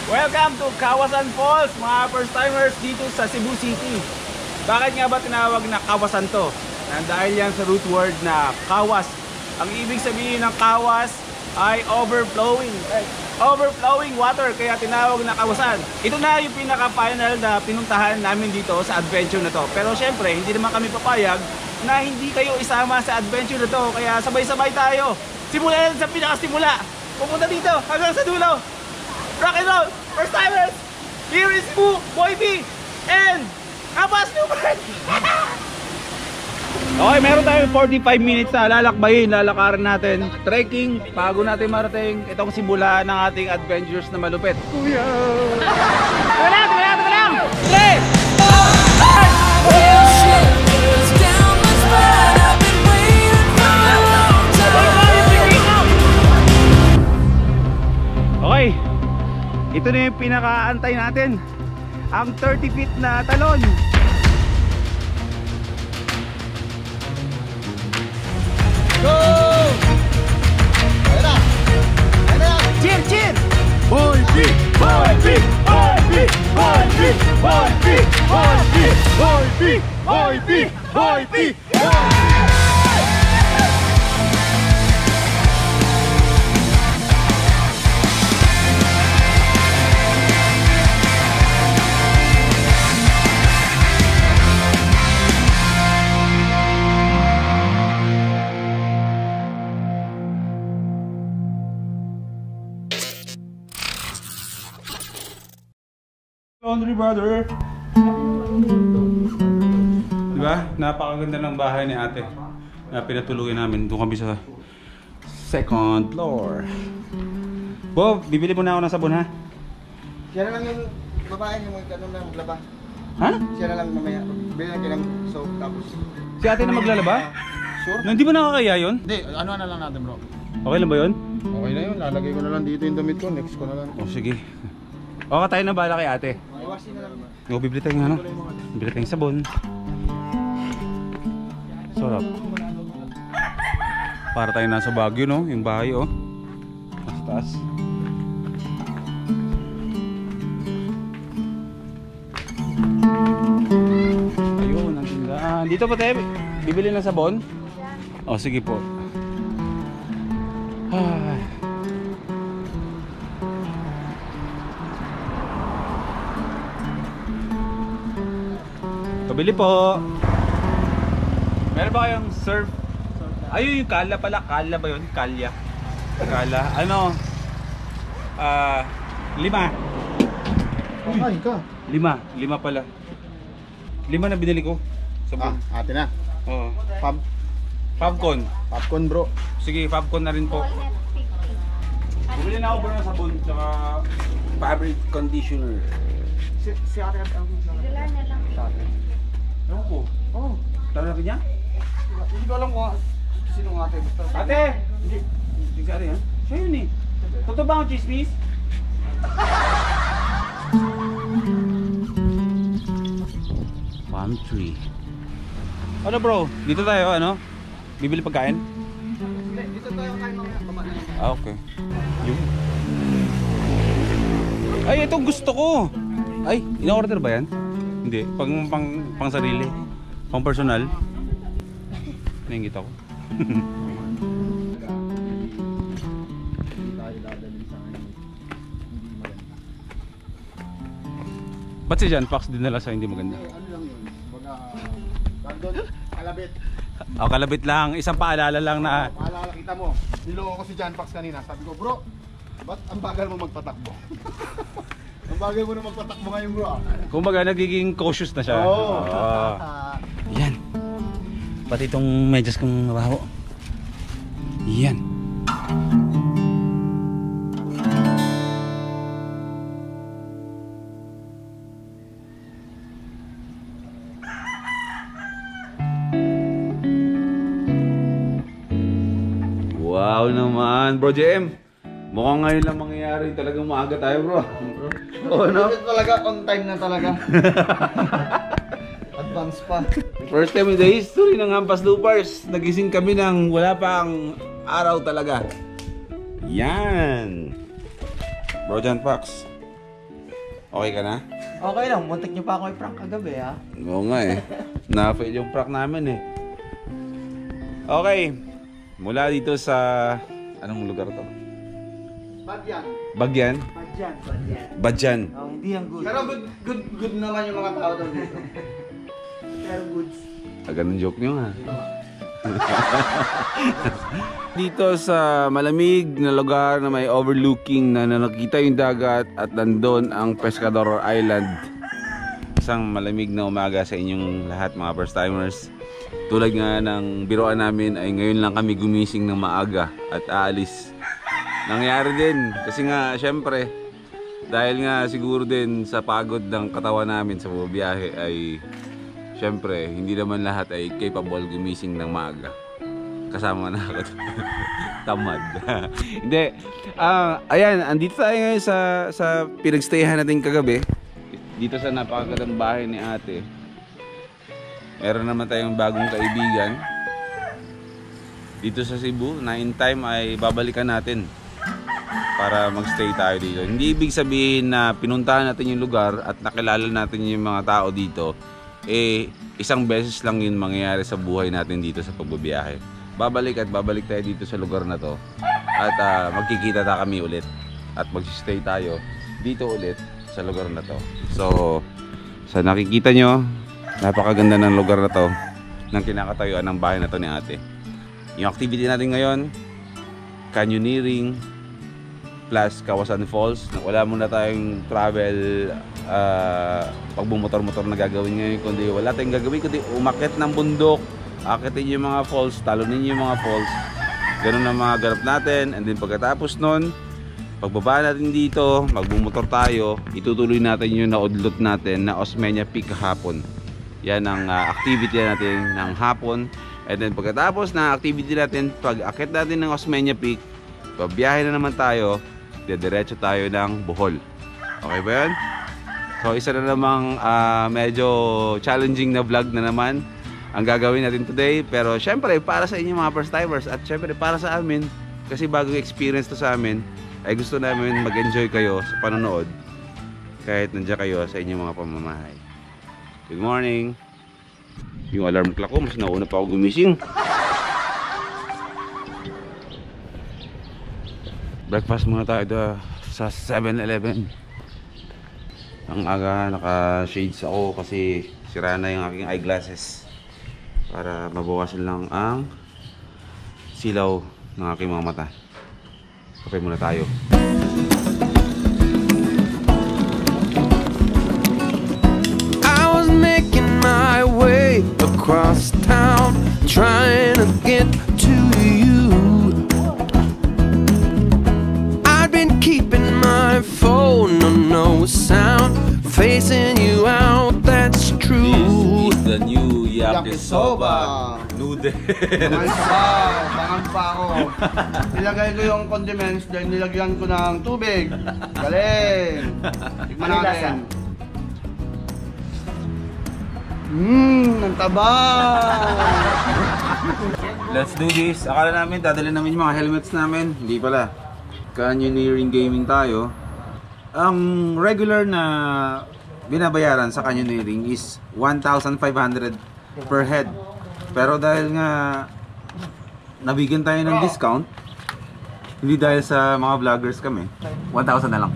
Welcome to Kawasan Falls, mga first timers dito sa Cebu City. Bakit nga ba tinawag na Kawasan to? Dahil yan sa root word na kawas. Ang ibig sabihin ng kawas ay overflowing water, kaya tinawag na Kawasan. Ito na yung pinaka-final na pinuntahan namin dito sa adventure na to. Pero syempre, hindi naman kami papayag na hindi kayo isama sa adventure na to. Kaya sabay-sabay tayo. Simulan sa pinakasimula. Pupunta dito hanggang sa dulo. Rock and roll! First timers! Here is Cebu, Boy B, and Kawas Loopers! Okay, meron tayong 45 minutes na lalakbayin, lalakarin natin. Trekking, bago natin marating itong simula ng ating adventures na malupit. Kuya! Tumalang! 3! Okay, ito na yung pinakaantay natin, ang 30 feet na talon. Go! Ayun na! Cheer! Cheer! Boy B! Boy B! Boy B! Boy B! Boy B! Boy B! Boy B! Boy B! Boy B! Laundry brother. Diba? Napakaganda ng bahay ni ate na pinatuluyan namin. Doon kami sa second floor. Bob, bibili mo na ako ng sabon, ha? Siya na lang yung babae yung ng laba. Ha? Siya na lang mamaya. Bili natin ng soap tapos. Si ate na maglalaba? Sure? Hindi ba nakakaya yun? Hindi, ano na lang natin bro. Okay lang ba yun? Okay na yun, lalagay ko na lang dito yung damit ko. Next ko na lang. O sige. Okay, tayo na bala kay ate. Iwasin na lang. O, bibili tayong ano? Bibili tayong sabon. Sarap. Para tayo nasa Baguio, no? Yung bahay, oh. Nasa taas. Ayun, ang tindahan. Dito po tayo, bibili ng sabon? O, sige po. Ay. Pabili po. Meron ba kayong surf? Ayun yung kala pala. Kala ba yun? Kalya. Kala. Ano? 5. Ay ka. 5 pala. 5 na binili ko. Sabon. Ate na. Oo. Popcorn bro. Sige, popcorn na rin po. Bumili na ako bro ng sabon. Tsaka fabric conditioner. Si ate ang Dala na lang. Ewan ko. Oh. Tara niya? Hindi ko alam kung sino ng ate. Ate! Hindi si ate yan? Siya yun eh. Totoo ba ang chismis? Palm tree. Ano bro? Dito tayo ano? Bibili pagkain? Dito tayo kain mamaya. Ah, okay. Yung. Ay, ito gusto ko. Ay, in-order ba yan? Hindi, pang sarili, pang personal. Naingit ako. Ba't si John Fox dinala sa hindi maganda? Ano lang yun? Baga, kalabit. Oh, kalabit lang, isang paalala lang na. Paalala, kita mo, niloko ko si John Fox kanina. Sabi ko, bro, ba't ang bagal mo magpatakbo? Ang bagay mo na magpatakbo ngayon bro. Kumbaga nagiging cautious na siya. Oo. Yan. Pati itong medyas kong mabaho. Yan. Wow naman, Bro JM. Mukhang ngayon lang mangyayari, talagang maaga tayo bro. Oo, no? Talaga on time na talaga. Advance pa. First time in the history ng Hampas Loopers, nagising kami ng wala pang araw talaga. Yan. Bro John Pax. Okay ka na? Okay lang, muntik niyo pa ako i-prank kagabi ha. Oo nga eh. Na-fail yung prank namin eh. Okay. Mula dito sa... Anong lugar to? Badyan. Bagyan? Badyan. Badyan. Oh, hindi yan good. Pero good naman yung mga tao doon dito. Pero goods. Ganun joke nyo ha. Dito sa malamig na lugar na may overlooking na nakikita yung dagat at nandun ang Pescador Island. Isang malamig na umaga sa inyong lahat mga first timers. Tulad nga ng biroan namin ay ngayon lang kami gumising ng maaga at aalis. Nangyari din kasi nga syempre dahil nga siguro din sa pagod ng katawan namin sa bubiyahe ay syempre hindi naman lahat ay capable gumising ng maaga. Kasama na ako. Tamad. Hindi. Ayan, andito tayo ngayon sa pinagstayhan natin kagabi. Dito sa napakagandang bahay ni ate. Meron naman tayong bagong kaibigan. Dito sa Cebu na in time ay babalikan natin para magstay tayo dito. Hindi ibig sabihin na pinuntahan natin yung lugar at nakilala natin yung mga tao dito. Isang beses lang yun mangyayari sa buhay natin dito sa pagbabiyahe. Babalik tayo dito sa lugar na to at magkikita na kami ulit at magsistay tayo dito ulit sa lugar na to. So sa nakikita nyo, napakaganda ng lugar na to ng kinakatayuan ng bahay na to ni ate. Yung activity natin ngayon, canyoneering plus Kawasan Falls. Wala muna tayong travel pagbumotor-motor na gagawin ngayon, kundi wala tayong gagawin kundi umakyat ng bundok, akitin yung mga falls, talunin yung mga falls. Ganun ang mga ganap natin. And then pagkatapos nun, pagbaba natin dito, magbumotor tayo, itutuloy natin yung naudlot natin na Osmeña Peak kahapon. Yan ang activity natin ng hapon. And then pagkatapos na activity natin, pag akit natin ng Osmeña Peak, pabiyahe na naman tayo, diretso tayo ng Bohol. Okay ba yan? So isa na namang medyo challenging na vlog na naman ang gagawin natin today. Pero syempre para sa inyo mga first timers at syempre para sa amin, kasi bagong experience to sa amin, ay gusto namin mag-enjoy kayo sa panonood kahit nandiyan kayo sa inyong mga pamamahay. Good morning. Yung alarm clock ko, mas nauna pa ako gumising. Breakfast muna tayo sa 7-Eleven. Ang aga naka-shades ako kasi sira na yung aking eyeglasses para mabawasan lang ang silaw ng aking mga mata. Kape muna tayo. I was making my way across town, trying to get to you. I'd been keeping my phone on no sound, facing you out, that's true. This is the new yakisoba noodle. Bangan pa ako. Nilagay ko yung condiments, then nilagyan ko ng tubig. Galing. Tikman natin. Ang taba. Let's do this. Akala namin dadalhin namin yung mga helmets namin. Hindi pala. Canyoneering gaming tayo. Ang regular na binabayaran sa canyoneering is 1,500 per head. Pero dahil nga nabigyan tayo ng discount, hindi dahil sa mga vloggers kami, 1,000 na lang.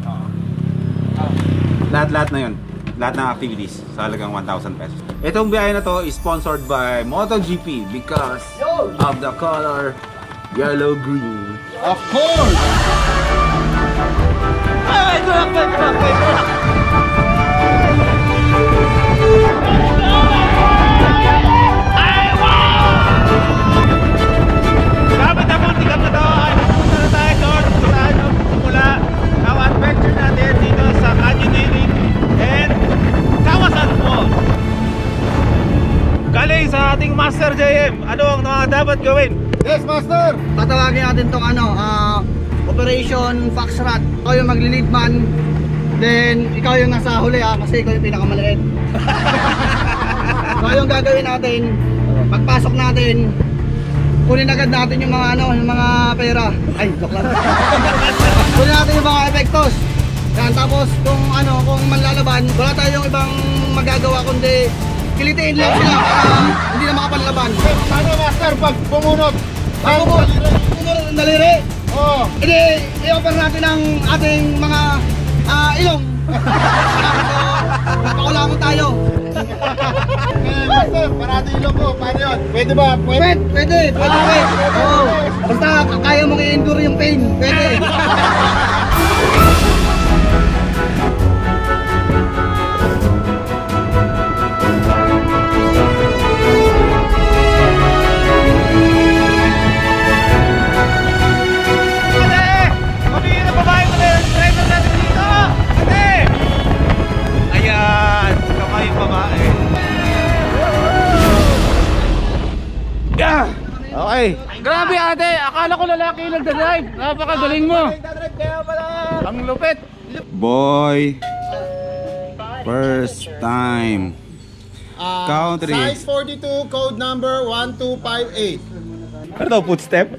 Lahat na yun. Lahat ng activities sa halagang 1,000 pesos. Itong biyahe na to is sponsored by MotoGP because of the color yellow-green. Of course! Ay, tulak! Dapat na po, tingnan na to. Punta na tayo doon sa mula ang adventure natin dito sa canyoneering and Kawasan Falls. Galing sa ating Master JM, ano ang dapat gawin? Yes, Master! Tatawagin natin tong Operation Foxtrot. Ikaw yung magli-lead man, then ikaw yung nasa huli kasi ikaw yung pinakamaliit. So yung gagawin natin, pagpasok natin, kunin agad natin yung mga yung mga pera. Ay, joke lang. Kunin natin yung mga epektos. Yan, tapos kung ano, kung manlalaban, wala tayong ibang magagawa kundi kilitiin lang sila para hindi na makapanlaban. Ano master pag pumunod? Ako po, pumunod ng daliri. Oo. Hindi, i-offer natin ang ating mga ilong. Pakulangon tayo. Master, parati ilong ko. Paano yun? Pwede ba? Pwede. Oo. Basta kaya mong i-endure yung pain. Pwede. Okay. Grabe ate, akala ko lalaki yung nagdadrive. Napakagaling mo. Ang lupit. Boy, first time. Country. Size 42, code number 1258. Ano daw, footstep?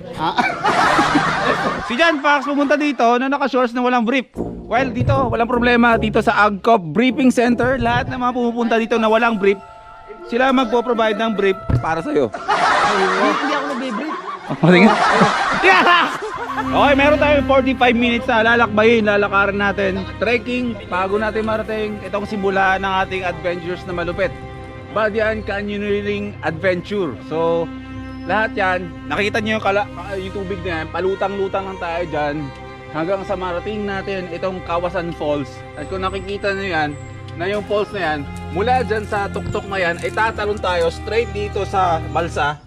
Si John Fox pumunta dito na naka-shorts na walang brief. Well, dito walang problema. Dito sa Agcop Briefing Center, lahat ng mga pumupunta dito na walang brief, sila magpo-provide ng brief para sa'yo. Hindi ako nag-brief. Okay, meron tayong 45 minutes na lalakbayin, lalakarin natin. Trekking, bago natin marating itong simula ng ating adventures na malupit. Badian Canyoneering Adventure. So, lahat yan, nakikita nyo yung tubig na yan, palutang-lutang lang tayo dyan hanggang sa marating natin itong Kawasan Falls. At kung nakikita nyo yan, na yung falls na yan, mula dyan sa tuktok na yan, ay tatalon tayo straight dito sa balsa.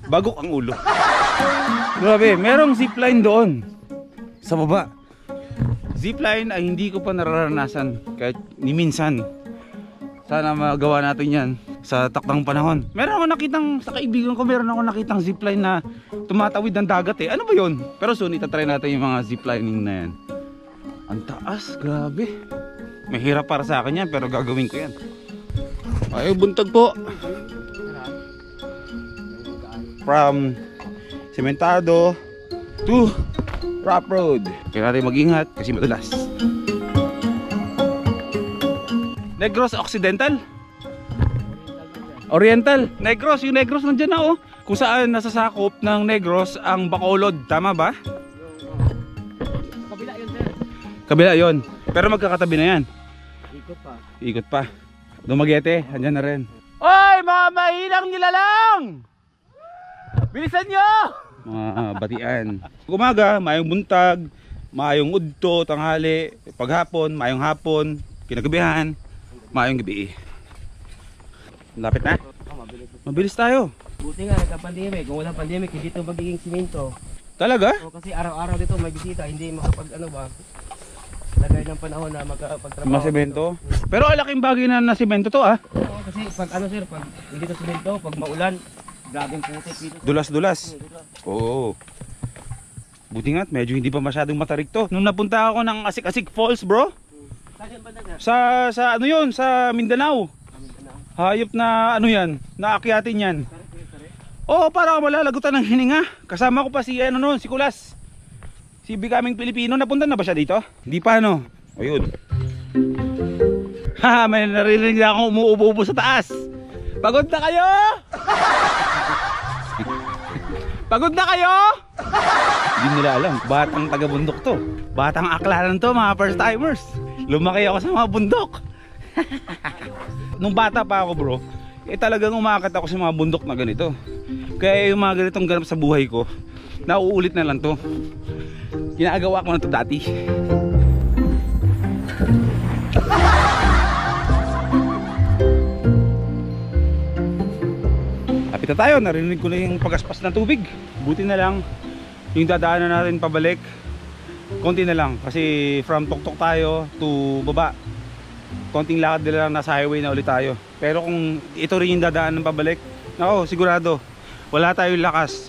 Bagok ang ulo. Grabe, merong zipline doon sa baba. Zipline ay hindi ko pa nararanasan kahit ni minsan. Sana magawa natin yan sa takdang panahon. Meron ako nakitang, sa kaibigan ko, meron ako nakitang zipline na tumatawid ng dagat eh. Ano ba yun? Pero soon itatry natin yung mga ziplining na yan. Ang taas, grabe. Mahirap para sa akin yan, pero gagawin ko yan. Ay, buntag po. From Sementado to Rough Road. Kaya natin mag-ingat kasi madulas. Negros Occidental? Oriental? Negros, yung Negros nandyan na oh. Kung saan nasasakop ng Negros ang Bacolod, tama ba? Kabila yun, sir. Kabila yon. Pero magkakatabi na yan. Ikot pa. Ikot pa. Dumaguete, andyan na rin. Oy, mga mahilang nilalang! Bilisan nyo! Mga batian. Umaga, mayong buntag, mayong udto, tanghali, paghapon, mayong hapon, kinagabihan, mayong gabi. Lapit na? Mabilis tayo. Buti nga, nagka-pandemic. Kung walang pandemic, hindi ito magiging simento. Talaga? O, kasi araw-araw dito may bisita, hindi makapag ano ba, lagay ng panahon na makapagtrabaho. Mga semento? Pero alaking bagay na semento to ah. Oo, kasi pag ano sir, pag hindi to simento, pag maulan, grabing putik dito. Dulas-dulas. Oo. Buti nga, medyo hindi pa masyadong matarik to. Nung napunta ako ng Asik-Asik Falls bro, Saan ba na? sa ano yun, sa Mindanao. Hayop na ano yan, naakyatin yan. Oo, para ako malalagutan ng hininga. Kasama ko pa si ano noon, si Kulas. Si Becoming Pilipino, napunta na ba siya dito? Hindi pa no. Ayun. Haha, may narinig na akong umuubo-ubo sa taas. Pagod na kayo? Pagod na kayo? Hindi nila alam, batang taga-bundok to. Batang aklaran to mga first timers. Lumaki ako sa mga bundok. Nung bata pa ako bro, talagang umaakit ako sa mga bundok na ganito. Kaya yung mga ganitong ganap sa buhay ko, nauulit na lang to. Ginagawa ko na to dati. Lapit na tayo, narinig ko na yung pagaspas ng tubig. Buti na lang yung dadaanan natin pabalik, konti na lang. Kasi from tuktok tayo to baba, konting lakad nila lang, nasa highway na ulit tayo. Pero kung ito rin yung dadaan ng pabalik, ako sigurado wala tayong lakas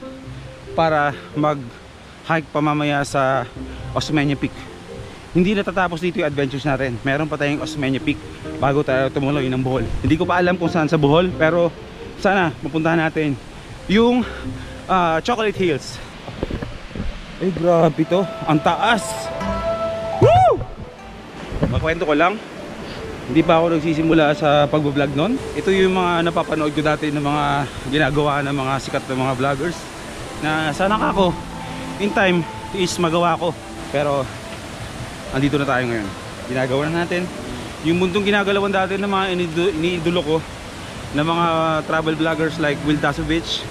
para mag-hike pa mamaya sa Osmeña Peak. Hindi natatapos dito yung adventures natin. Meron pa tayong Osmeña Peak bago tayo tumuloy ng Bohol. Hindi ko pa alam kung saan sa Bohol, pero sana mapuntahan natin yung Chocolate Hills. Eh grabe to, ang taas. Woo! makwento ko lang. Hindi pa ako nagsisimula sa pagbablog noon. Ito yung mga napapanood ko dati ng mga ginagawa ng mga sikat na mga vloggers. Na sana ako, in time, is magawa ko. Pero, andito na tayo ngayon. Ginagawa na natin. Yung mundong ginagalawan dati ng mga iniidolo ko, ng mga travel vloggers like Will Dasovich,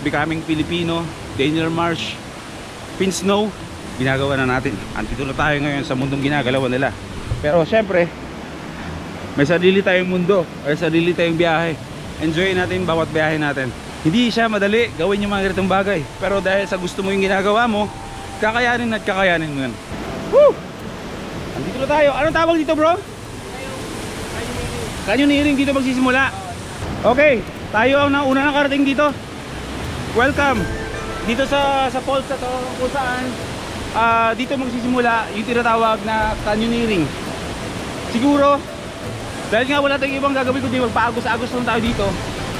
Becoming Filipino, Daniel Marsh, Pin Snow, ginagawa na natin. Andito na tayo ngayon sa mundong ginagalawan nila. Pero syempre, may sarili tayong mundo, may sarili tayong biyahe. Enjoy natin bawat biyahe natin. Hindi siya madali gawin yung mga ganitong bagay, pero dahil sa gusto mo yung ginagawa mo, kakayanin at kakayanin mo yan. Woo! Andito na tayo. Anong tawag dito, bro? Canyoneering. Dito magsisimula. Okay, tayo ang una nakarating dito. Welcome dito sa falls na to, kung saan dito magsisimula yung tinatawag na canyoneering. Siguro dahil nga wala tayong ibang gagawin kundi magpaagos-agos lang tayo dito.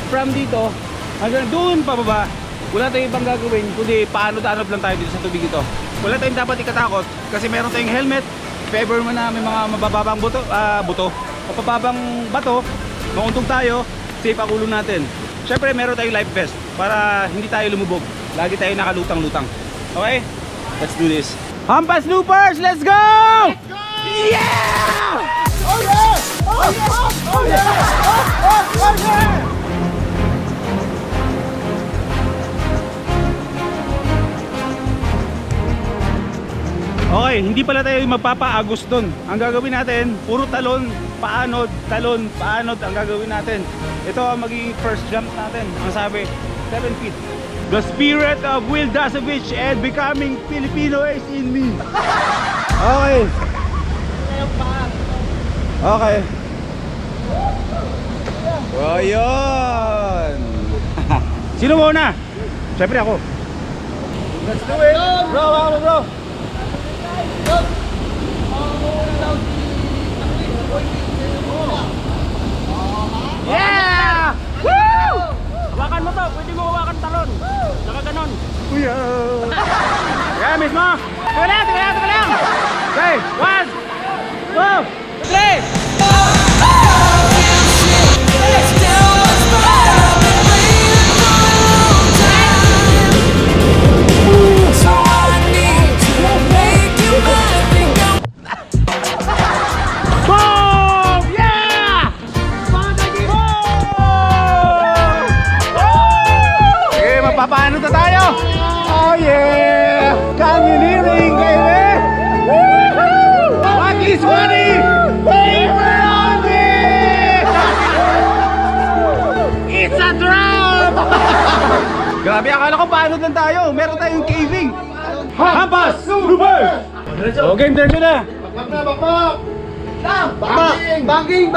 From dito hanggang doon pababa, wala tayong ibang gagawin kundi paanod-anod lang tayo dito sa tubig ito. Wala tayong dapat ikatakot kasi meron tayong helmet. If ever mo na may mga mabababang mabababang bato, mauntog tayo, safe ang ulo natin. Syempre meron tayong life vest para hindi tayo lumubog. Lagi tayo nakalutang-lutang. Okay? Let's do this. Hampas Loopers, let's go! Let's go! Yeah! Oh yeah! Oh yeah! Oh yeah! Oh yeah! Okay, hindi pala tayo magpapaagos doon. Ang gagawin natin, puro talon, paanod ang gagawin natin. Ito ang magiging first jump natin. Ang sabi, 7 feet. The spirit of Will Dasovich and Becoming Filipino is in me. Okay. Okay. Oh, yun. Sino muna? Siyempre ako. Let's do it. Bro, bro. Yeah! Woo! Hawakan mo to, pwede mo hawakan talon. Saka ganon. Yeah, mismo. Tuka lang. Okay, 1, 2, 3. Papaano na tayo? Oh yeah! Canyoneering, baby! Woohoo! What is money? Paper on it! It's a trap! Grabe, akala ko paano lang tayo. Meron tayong caving. Hampas! Loopers! O, game diretso na. Banging!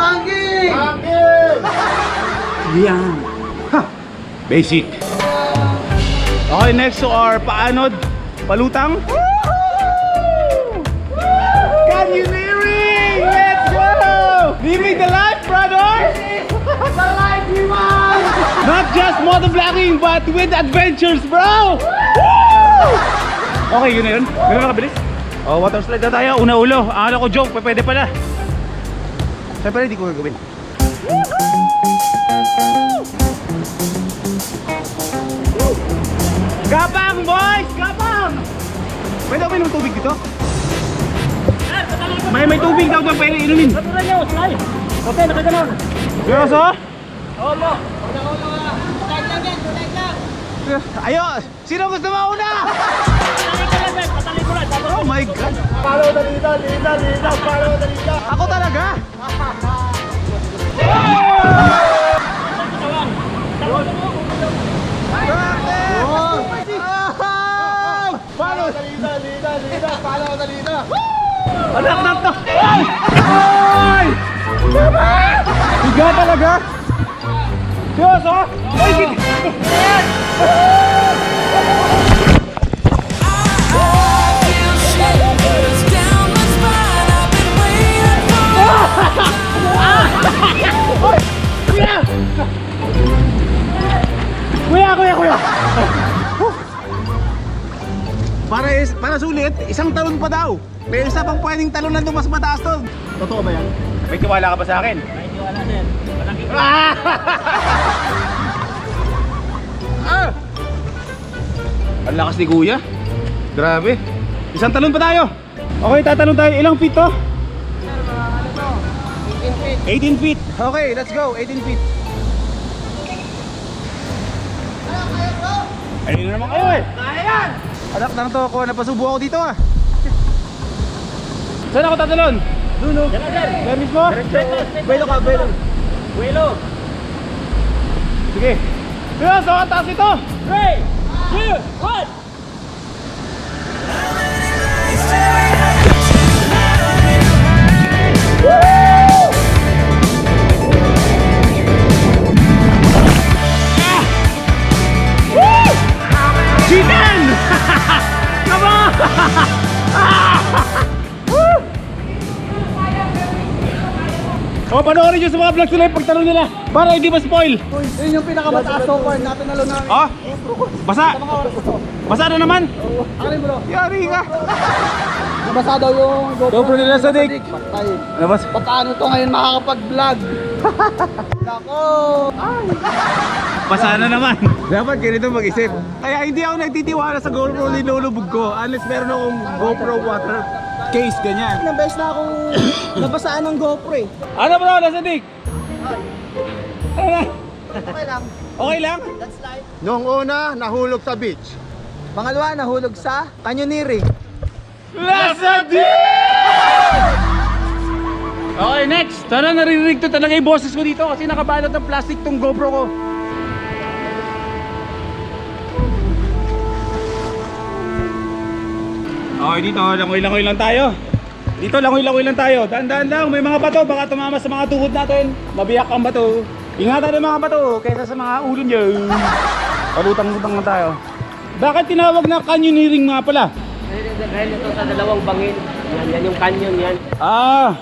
Yan. Basic. Okay, next to our paanod, palutang. Canyoneering! Let's go! Living the life, brother! The life we want! Not just motovlogging, but with adventures, bro! Woo! Okay, yun na yun. Ganun na kabilis. Oh, water slide na tayo. Una ulo. Akala ko joke, pwede pala. Siyempre, hindi ko gagawin. Gapang, boys! Gapang! Pwede ako ng tubig dito? May tubig daw doon pwede inumin. Natural nyo, slide! Okay, nakaganon. Seryoso? Oo mo. Slide lang yan, slide lang. Ayo! Sino gusto mauna? Patali ko lang. Oh my God! Follow the leader, follow the leader. Ako talaga? Follow the leader. Anak to. Ay! Higa talaga? Seryoso? Ay, Kuya. Para sulit, isang talon pa daw. May isa pang pwedeng talunan doon mas mataas doon. Totoo ba yan? May tiwala ka ba sa akin? Ay, hindi wala sir. Malaki ko. Ang lakas ni Kuya. Grabe. Isang talon pa tayo. Okay, tatalon tayo. Ilang feet to? Sir, mga ano to? 18 feet. 18 feet. Okay, let's go. 18 feet. Ayun na naman kayo eh. Kaya yan! Anak ng to ako. Napasubo ako dito ah. Saan ako tatalon? Doon o. Yan sir. Saan mismo? Buelo ka, buelo. Buelo. Sige. Sige, so ang taas ito. 3, 2, 1. Chicken! Come on! O, panoorin nyo sa mga vlogs nila yung pagtalon nila para hindi ma-spoil. Yun yung pinakamataas so far natin nalo namin. Oh? Basa? Basa na naman? Alin bro? Yari ka. Nabasa daw yung GoPro nila sa Dick. Patay. Ano ba? Paano to ngayon makakapag-vlog? Nako! Basa na naman. Dapat ganito mag-isip. Kaya hindi ako nagtitiwala sa GoPro linulubog ko unless meron akong GoPro water case ganyan. Ilang beses na akong nabasaan ng GoPro eh. Ano bro? Nasa Dick? Ano na? Okay lang. Okay lang? That's life. Noong una, nahulog sa beach. Pangalawa, nahulog sa canyoneering. Nasa Dick! Okay, next. Sana naririnig to talaga yung boses ko dito kasi nakabalot ng plastic tong GoPro ko. Okay, dito langoy-langoy lang tayo. Dito langoy-langoy lang tayo. Daan-daan lang, may mga bato baka tumama sa mga tuhod natin. Mabiyak ang bato. Ingatan ng mga bato kaysa sa mga ulo niyo. Palutang-lutang na tayo. Bakit tinawag na canyoneering nga pala? Dahil ito sa dalawang bangin. Yan yung canyon yan. Ah,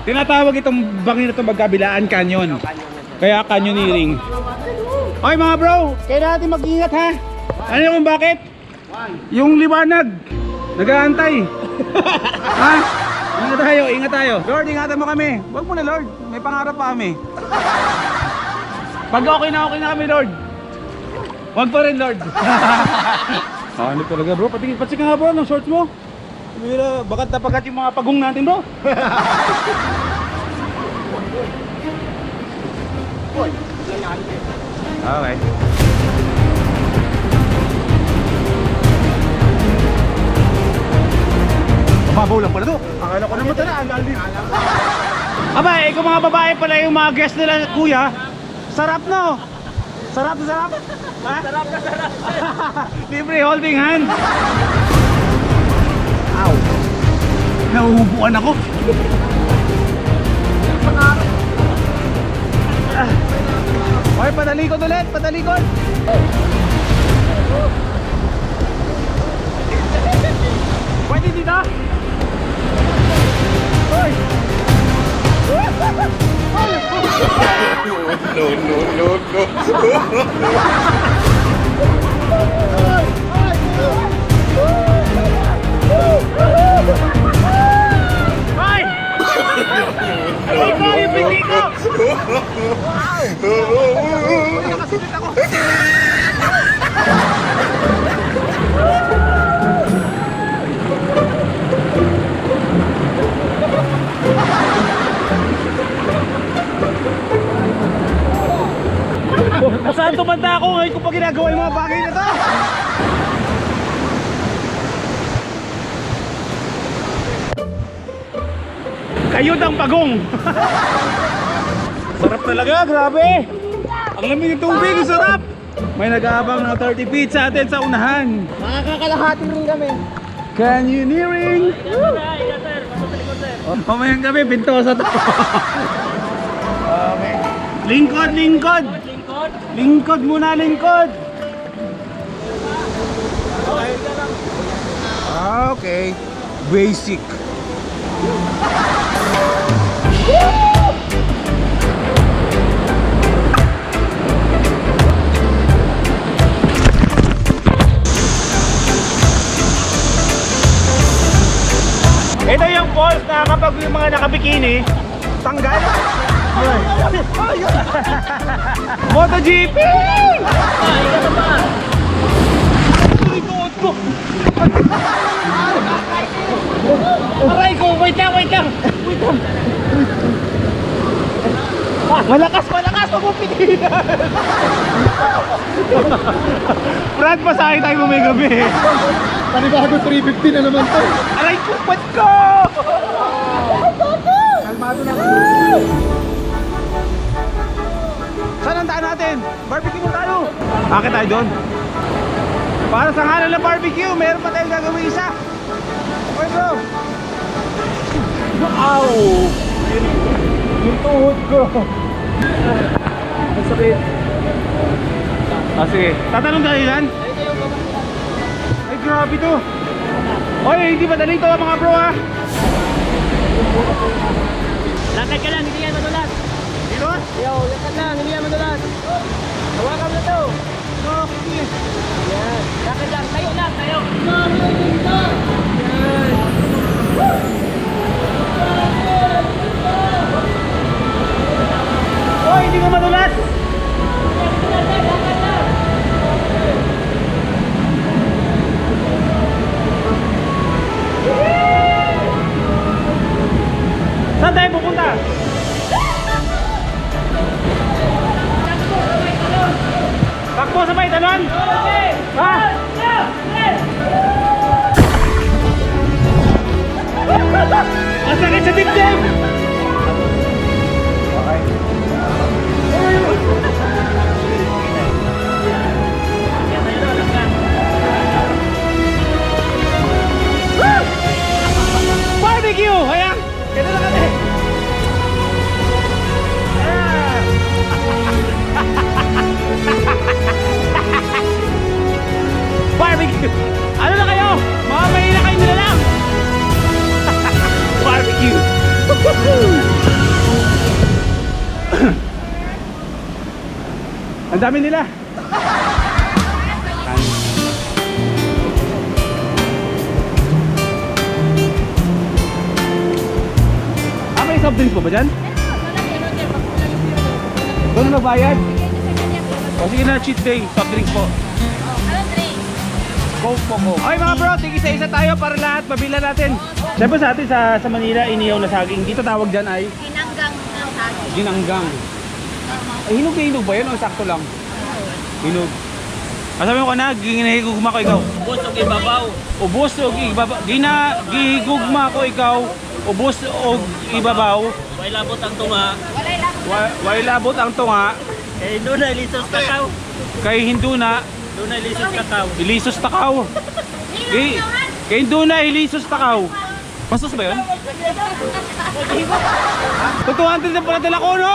tinatawag itong bangin na ito magkabilaan canyon. Kaya canyoneering. Okay mga bro, kailangan natin mag-ingat ha. Ano yung kung bakit? Yung liwanag nag-aantay. Ha? Ingat tayo. Lord, ingatan mo kami. Huwag mo na Lord, may pangarap pa kami. Pag okay na kami Lord. Huwag pa rin Lord. Ano talaga bro, patingin ka nga bro ng shorts mo. Mira, bakat na pagat yung mga pagong natin bro. Okay. Mababaw lang pala to. Akala ko naman tala, alalim. Aba, kung mga babae pala yung mga guest nila kuya, sarap no? Sarap na sarap? Ha? Sarap na sarap. Libre holding hand. Ow. Nauubuan ako. Okay, patalikod ulit, patalikod. Pwede dito? Hoy! Hoy! Ikaw yung piti ko! Wow! Nakasilip ako! Saan tumanda ako ngayon kung pa ginagawa yung mga bagay na to? Kayod ang bagong! Sarap talaga, grabe! Ang lamig ng tubig, ang sarap! May nag-aabang ng 30 feet sa atin sa unahan. Makakalahati rin kami. Canyoneering! Mamayang gabi, bintosa to. Okay. Lingkod, lingkod! Lingkod muna, lingkod! Okay. Basic. pag yung mga nakabikini, tanggal. MotoGP! Aray ko, wait lang. Malakas, wag mong pigilan. Brad, pasahin tayo mo may gabi. Panibago 350 na naman to. Aray ko, ba't ko? Kalmado na. Saan ang daan natin? Barbecue mo tayo. Bakit tayo doon? Para sa ngalan ng barbecue, meron pa tayong gagawin isa. Okay bro. Ow! Yung tuhod ko. Ang sakit. Ah, sige. Tatanong dahilan? Ay, grabe to. Oy, hindi madali to mga bro ha. Lakad ka lang, hindi yan madulas. Dito? Yo, lakad lang, hindi yan madulas. Hawakan mo na to. Okay. Yan. Lakad lang, tayo lang, tayo. Oy, hindi ko madulas. Saan tayo pupunta? Takbo sa may talon? Ha? Ang sakit sa dibdib! Barbecue! Ayan! Kaya na kami! Barbecue! Ano na kayo? Mga mahina kayo nila lang! Barbecue! Ang dami nila! May soft drinks po ba dyan? Doon na nagbayad? O sige na, cheat day, soft drinks po. Coke po, Coke. Okay mga bro, tig-isa-isa tayo para lahat mabila natin. Siyempre sa atin sa Manila, inihaw na saging. Dito tawag dyan ay? Ginanggang ng saging. Ginanggang. Ay, hinog na hinog ba yun o sakto lang? Hinog. Masabi mo ka na, ginahigugma ko ikaw. Ubos o ibabaw. Ubos o ibabaw. Gihigugma ko ikaw. Ubos o ibabaw. May labot ang tunga. Way labot ang tunga. Eh, doon na ilisos kakaw. Kay Hindu na Doon na ilisos kakaw. ilisos takaw. Kay Hindu na ilisos takaw. Pastos ba yun? 200 na pala dala ko, no?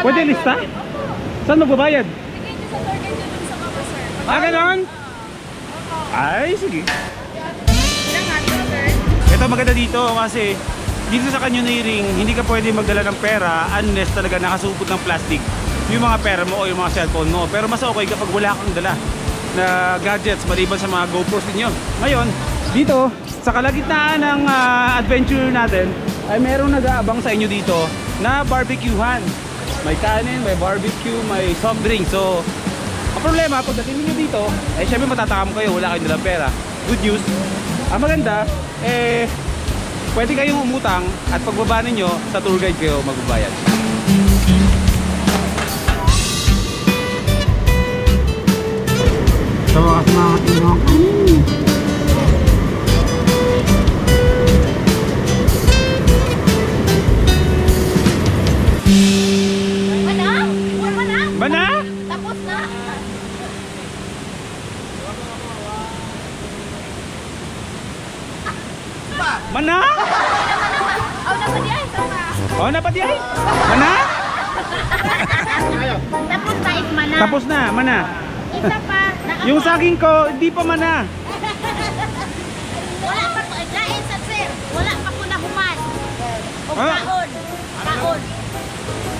Pwede lista? Saan magbabayad? Ah, ganon? Ay, sige. Ito maganda dito kasi dito sa canyoneering, hindi ka pwede magdala ng pera unless talaga nakasupot ng plastic yung mga pera mo o yung mga cellphone mo. Pero mas okay kapag wala kang dala na gadgets maliban sa mga GoPros ninyo. Ngayon, dito sa kalagitnaan ng adventure natin ay merong nag-aabang sa inyo dito na barbecuehan. May kanin, may barbecue, may soft drink. So, ang problema, pagdating niyo dito, ay syempre matatakam kayo, wala kayong dalang pera. Good news, ang maganda, pwede kayong umutang at pagbaba ninyo, sa tour guide kayo magbabayad. Sa wakas mga tinong. Mana? Tapos na. Mana? Oh, napadiay. Mana? Tapos na is mana. Tapos na, mana. Isa pa. Yung saging ko, hindi pa mana. Wala pa ko. Lain sa sir. Wala pa ko nahuman. O Ah. kaon. Kaon.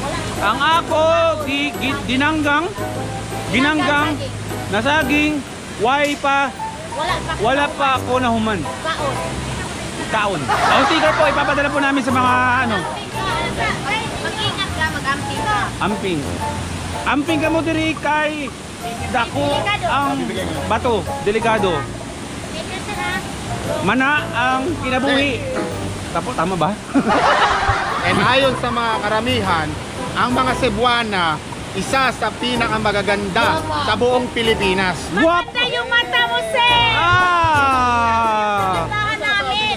Wala pa. Ang ako, ginanggang na saging, why pa, Wala pa ko wala nahuman. pa ako nahuman. Kaon. kaon. Ang sticker po, ipapadala po namin sa mga ano, Mag-ingat ka, mag-amping ka. amping. Amping ka mo diri kay dako ang bato, delikado. Tingnan siya na. Mana ang kinabuhi. Tapos tama ba? And ayon sa mga karamihan, ang mga Cebuana, isa sa pinakamagaganda sa buong Pilipinas. Maganda yung mata mo, sir! Ah! Tahan namin.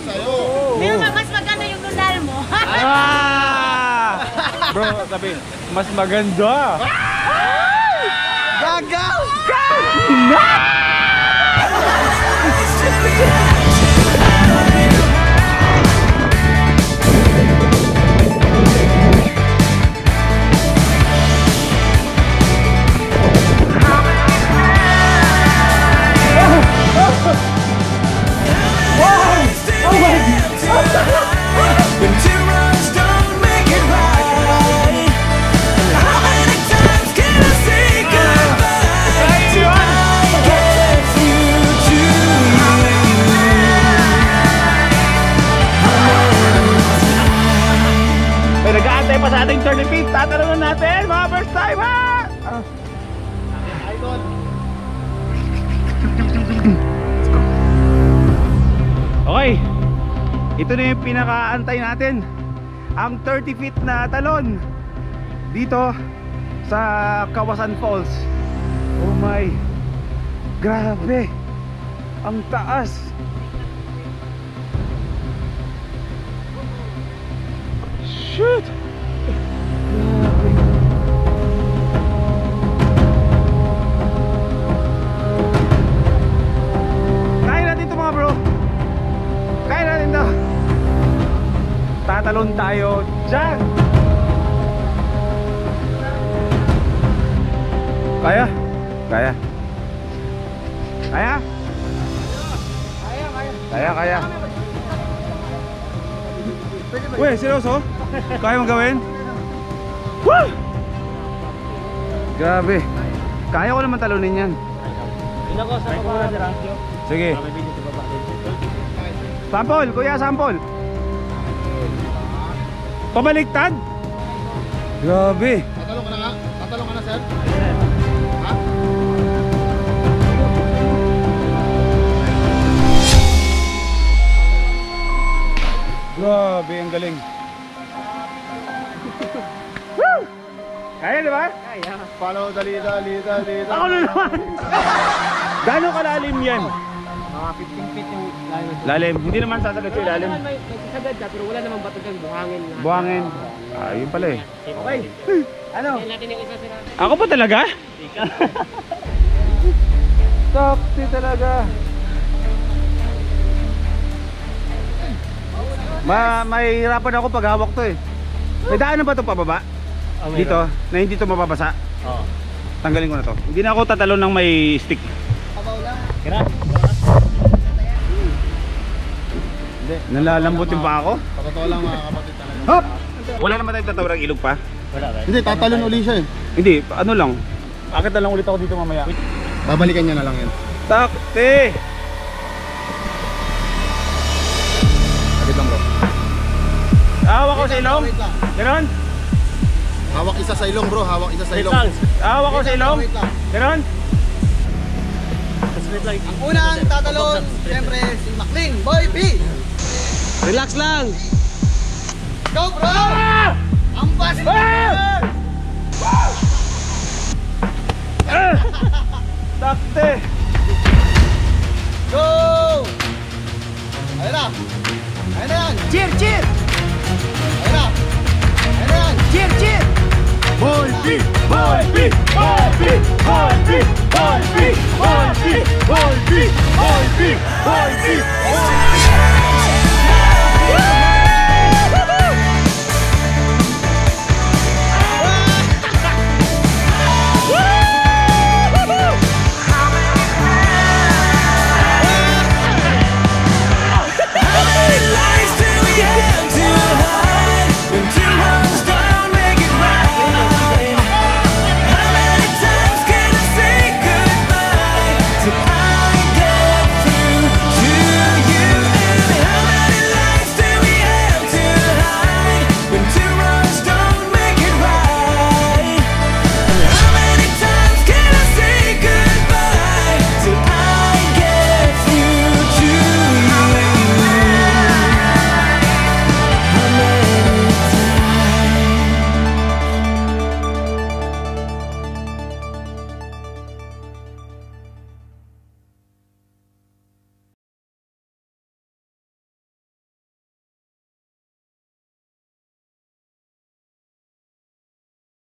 Pero mas maganda yung nunal mo. Ah! Bro, sabi, mas maganda. Gagaw! When two wrongs don't make it right. How many times can I say goodbye to my future? May nag-aantay pa sa ating 35th. Tatanungin natin, mga first time ha! Okay, ito na yung pinakaantay natin, ang 30 feet na talon dito sa Kawasan Falls. Oh my, grabe, ang taas. Shoot! Kaya natin ito mga bro. Kaya natin ito. Tatalon tayo dyan. Kaya? Kaya? Kaya? Kaya? Uy, seryoso? Kaya mong gawin? Woo! Grabe. Kaya ko naman talunin yan. Sige. Sample, kuya, sample. Pabaliktad? Grabe. Tatalong ka na nga? Tatalong ka na, sir? Ha? Grabe, ang galing. Woo! Kaya, di ba? Follow, dali. Ako na naman. Gano'ng kalalim yan? Mga 15 feet yung lalim. Lalim. Hindi naman sasagad sa ilalim. May sasagad ka, pero wala namang bato dyan, buhangin na. Buhangin. Ah, yun pala eh. Okay. Ano? Yan natin yung isa sila. Ako pa talaga? Sakti talaga. Mahirapan ako pag hawak to eh. May daanan ba ito pababa? Dito? Na hindi to mababasa? Oo. Tanggalin ko na to. Hindi na ako tatalon ng may stick. Kira. Nalalambot yung pa ako? Sa totoo lang mga kapatid talaga. Hop! Wala naman tayong tatawag ng ilog pa? Wala ka. Hindi, tatalon uli siya eh. Hindi, ano lang. Akit na lang ulit ako dito mamaya. Babalikan niya na lang yan. Takti! Agad lang bro. Hawak ko sa ilong? Ganon? Hawak isa sa ilong bro, hawak isa sa ilong. Hawak ko sa ilong? Ganon? Ang unang tatalon, siyempre si Macling, Boy B. Relax lang. Go bro! Ang fast! Takti! Go! Ayun na! Ayun na yan! Cheer! Cheer! Ayun na! Ayun na yan! Cheer! Cheer! Boy B! Boy B! Boy B! Boy B! Boy B! Boy B! Boy B! Boy B! Boy B!